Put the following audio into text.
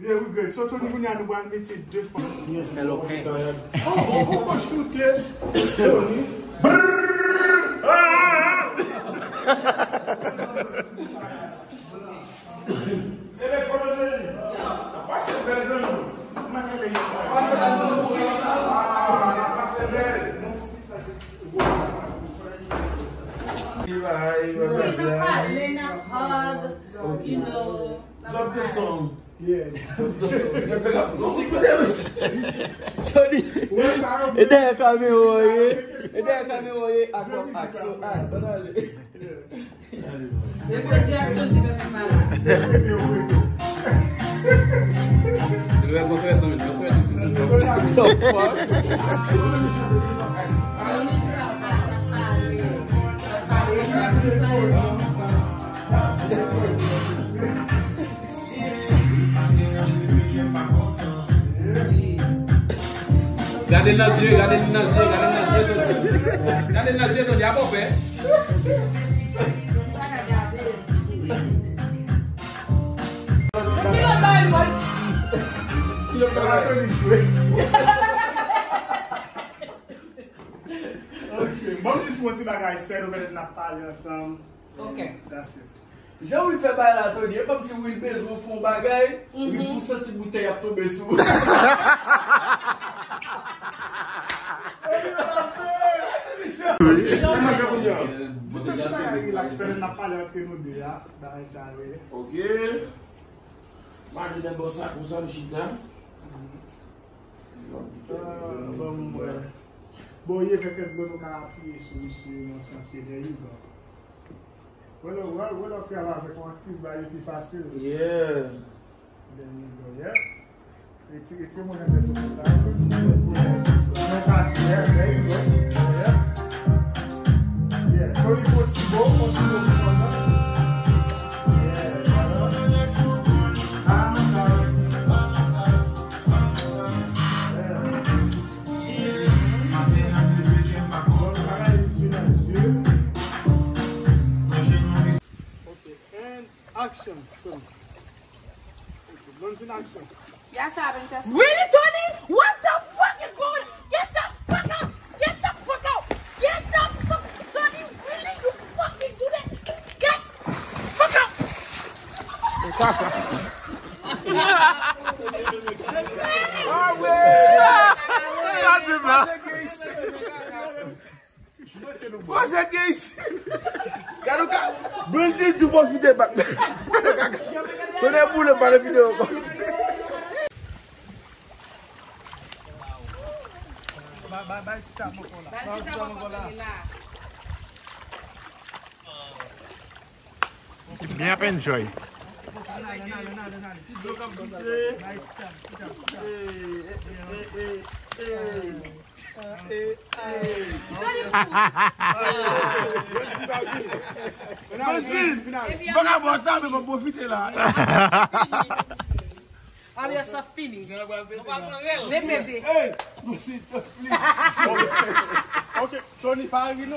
Yeah, we're good. So, Tony, we have to make it different. Hello, okay. Oh, shoot it. Tony. You know, drop the song. Yeah. Tony, it didn't come me away. It didn't come me away. I come back so hard, but only. they put the action to go to my So far. Gardez nos yeux, gardez nos yeux, gardez nos yeux. Gardez nos yeux, Tony, à peu près. Okay, but this one thing that I said over in Napoli or something. Okay. That's it. Jean oui fait bail là Tony, comme si Will besoin font bagay, il tout senti bouteille a tomber sous. Você sabe lá esperando na palha que não deu, da essa vez. Ok. Mas de bossa com ça de chita. Vamos ver. Bom, e que no canal aqui isso não sensível aí, Well, okay, I'll have a practice by you faster. Yeah. Then you go, yeah. It's a more than the side. No pass there, there you go. Yeah. Yeah. So you put the ball on the action. Guns in action. Yes, I've been Really, Tony? What the fuck is going on? Get the fuck out! Get the fuck out! Get the fuck! Tony, really? You fucking do that? What's that case? Bullshit du boss vidéo back. On est pour le par la vidéo. Bien enjoy. Baka botar mais va profiter là. Allez, ça fini. Hey, Ok, Sony, pas arrivé.